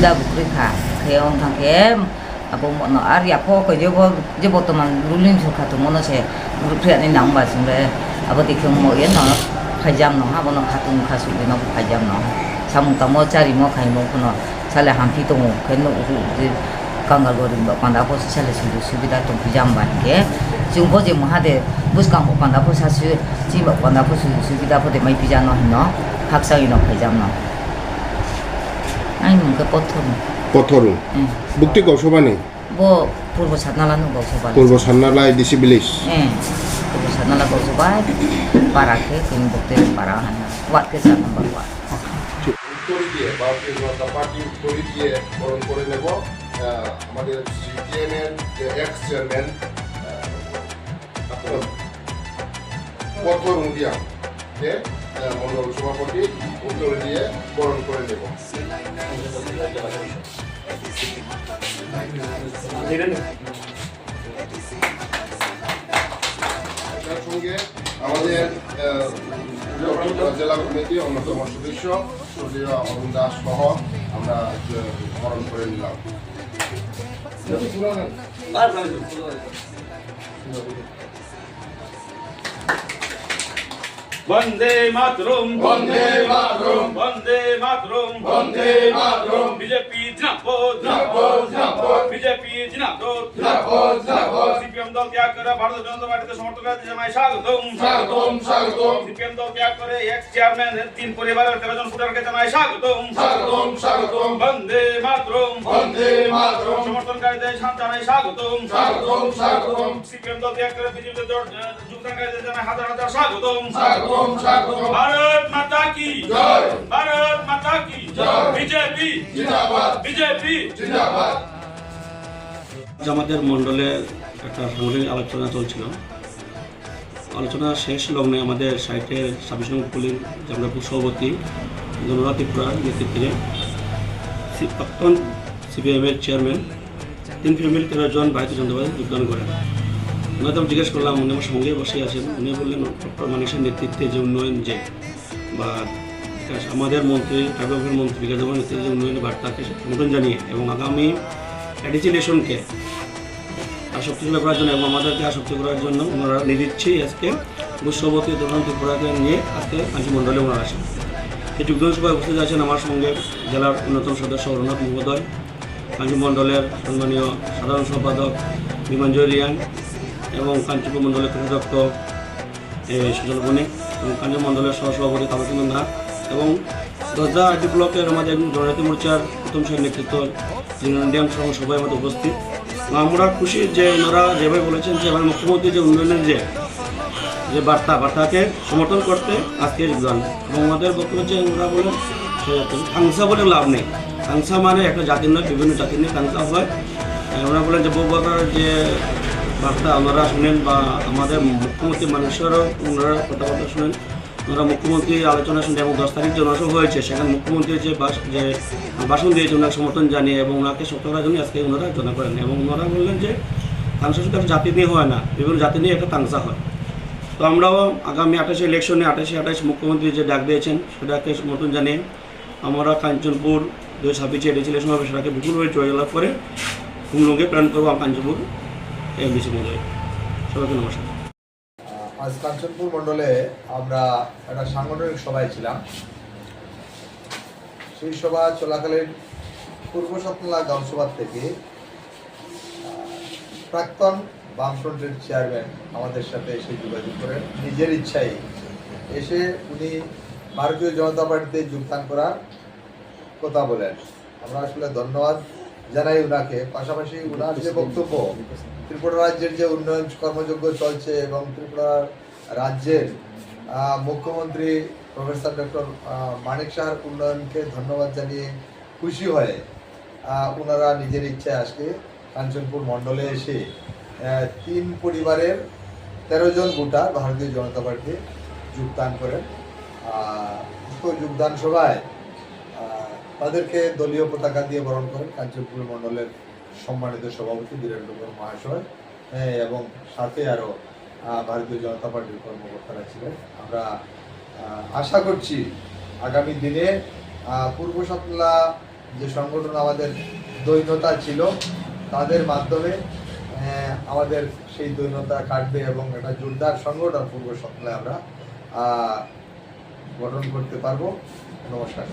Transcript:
সুবিধা বুকরেখা খেয়ং থাকে আবো মনো আর ইয়াফো যে বর্তমান রুলিং সরকার তো মনে আছে গ্রুপনি নাম্বার সঙ্গে আবো দেখে ময়ে ন ফাইজাম ন আবো ন খাতুন খাসুলি ন ফাইজাম ন সামু তামো চারি মো খাই মো কোনো সালে হামফি দङ খেন যে কাঙ্গাল গরিব পান্দাফো সালে সুবিধা তো ফাইজাম বানকে जोंबो जे महादे बुसकां पान्दाफो सासु जिबा पान्दाफो सुबिदाफो दे माइ पिजा न हिन हाक्साइ न फाइजाम न आइ मुंके पथरु बुक्ति गौसबानि बो पूर्व सातनाला न गौसबानि पूर्व सातनाला डिसि विलेज पूर्व सातनाला गौसबाय पाराखे किन बुक्ति पारा वाट के सा नंबर 1 উত্তর দিয়ে ভারতীয় জনতা পার্টি উত্তর দিয়ে বরণ করে নেব আমাদের সিপিএমের যে এক্স চেয়ারম্যান পথর মুদিয়া মন্ডল সভাপতি উত্তর দিয়ে বরণ করে নেব। তার সঙ্গে আমাদের জেলা কমিটির অন্যতম সদস্য সূর্য অরুণ দাস সহ আমরা বরণ করে নিলাম। বন্দে মাতরম বন্দে মাতরম বন্দে মাতরম বন্দে মাতরম বিজেপি জিন্দাবাদ বিজেপি জিন্দাবাদ সিপিএম দল ত্যাগ করে ভারতীয় জনতা পার্টিতে সমর্থন করতে জানাই স্বাগতম সিপিএম দল ত্যাগ করে এক্স চেয়ারম্যান 3 পরিবারের 13 জন ভোটারকে জানাই স্বাগতম বন্দে মাতরম সমর্থনকারীদের জানাই স্বাগতম সিপিএম দল ত্যাগ করে বিজেপিতে যোগদানকারীদের জানাই হাজার হাজার স্বাগতম भारत माता की जय भारत माता की जय बीजेपी जिंदाबाद बीजेपी जिंदाबाद আমাদের মণ্ডলে একটা সাংগঠনিক আলোচনা চলছিল। আলোচনা শেষ লগ্নে আমাদের সাইটের সাবিসং পুলিং জামরাপুর সভাপতি জনরা ত্রিপুরার নেতৃত্বে প্রাক্তন সিপিএমের চেয়ারম্যান 3 ফ্যামিলি 13 জন ভারতীয় জনতা পার্টিতে যোগদান করেন। ওনাকে আমি জিজ্ঞেস করলাম, উনি আমার সঙ্গে বসে আছেন। উনি বললেন ডক্টর মানিকের নেতৃত্বে যে উন্নয়ন যে বা আমাদের মন্ত্রী ট্রাইবেল মন্ত্রী বিকাশ দেবের নেতৃত্বে যে উন্নয়নের বার্তাকে সমর্থন জানিয়ে এবং আগামী এডিসি ইলেকশনকে শক্তিশালী করার জন্য এবং আমাদেরকে আসক্তি করার জন্য ওনারা নিদিচ্ছেই আজকে সভাপতি তরুণ ত্রিপুরাকে নিয়ে আজকে কাঞ্চি মণ্ডলে ওনারা আসেন। এই যুগ্ম সভায় উপস্থিত আছেন আমার সঙ্গে জেলার অন্যতম সদস্য রণনাথ মহোদয়, কাঞ্চি মণ্ডলের সম্মানীয় সাধারণ সম্পাদক বিমানজয় রিয়াং এবং কাঞ্চিপুর মণ্ডলের কোষাধ্যক্ষ সুজন বণিক এবং কাঞ্চি মণ্ডলের সহসভাপতি কামচন্দ্র নাথ এবং দশদা আইটি ব্লকের আমাদের জনজাতি মোর্চার প্রথম সারির নেতৃত্ব ইন্ডিয়ান সবাই আমাদের উপস্থিত। আমরা খুশি যে ওনারা যেভাবে বলেছেন যে আমার মুখ্যমন্ত্রী যে উন্নয়নের যে বার্তাকে সমর্থন করতে আজকে যোগদান এবং আমাদের বক্তব্য যে ওনারা বলেন কাংসা বলে লাভ নেই। কাংসা মানে একটা জাতির নয়, বিভিন্ন জাতির নিয়ে কাংসা হয়। ওনারা বলেন যে বহুবার যে বার্তা ওনারা শুনেন বা আমাদের মুখ্যমন্ত্রী মানুষেরও ওনারা কথাবার্তা শুনেন। ওনারা মুখ্যমন্ত্রী আলোচনা শুনে এবং 10 তারিখ যে জনসভা হয়েছে সেখানে মুখ্যমন্ত্রী যে ভাষণ দিয়েছে ওনাকে সমর্থন জানিয়ে এবং ওনাকে সত্য করার জন্য আজকে ওনারা আলোচনা করেন এবং ওনারা বললেন যে তাংসা শুধু একটা জাতি নিয়ে হয় না, বিভিন্ন জাতি নিয়ে একটা তাংসা হয়। তো আমরাও আগামী 28 ইলেকশনে 28 মুখ্যমন্ত্রী যে ডাক দিয়েছেন সেটাকে সমর্থন জানিয়ে আমরা কাঞ্চনপুর 2026 এডিসি ইলেকশন হবে সেটাকে বিপুলভাবে জয়লাভ করে হুমলুঙ্গে প্ল্যান করবো কাঞ্চনপুর এমডিসি মহোদয়। সবাইকে নমস্কার। আজ কাঞ্চনপুর মণ্ডলে আমরা একটা সাংগঠনিক সভায় ছিলাম। সেই সভা চলাকালীন পূর্ব সাতনালা গাঁওসভা থেকে প্রাক্তন বামফ্রন্টের চেয়ারম্যান আমাদের সাথে এসে যোগাযোগ করেন। নিজের ইচ্ছায় এসে উনি ভারতীয় জনতা পার্টিতে যোগদান করার কথা বলেন। আমরা আসলে ধন্যবাদ জানাই ওনাকে। পাশাপাশি ওনার যে বক্তব্য ত্রিপুরা রাজ্যের যে উন্নয়ন কর্মযজ্ঞ চলছে এবং ত্রিপুরা রাজ্যের মুখ্যমন্ত্রী প্রফেসর ডক্টর মানিক শাহর উন্নয়নকে ধন্যবাদ জানিয়ে খুশি হয়ে ওনারা নিজের ইচ্ছায় আজকে কাঞ্চনপুর মণ্ডলে এসে 3 পরিবারের 13 জন ভোটার ভারতীয় জনতা পার্টিতে যোগদান করেন। যোগদান সভায় তাদেরকে দলীয় পতাকা দিয়ে বরণ করেন কাঞ্চনপুর মণ্ডলের সম্মানিত সভাপতি বীরেন্দ্র মহাশয় এবং সাথে আরও ভারতীয় জনতা পার্টির কর্মকর্তারা ছিলেন। আমরা আশা করছি আগামী দিনে পূর্ব সাতলা যে সংগঠন আমাদের দৈন্যতা ছিল তাদের মাধ্যমে আমাদের সেই দৈন্যতা কাটবে এবং একটা জোরদার সংগঠন পূর্ব সপ্তাহে আমরা গঠন করতে পারবো। নমস্কার।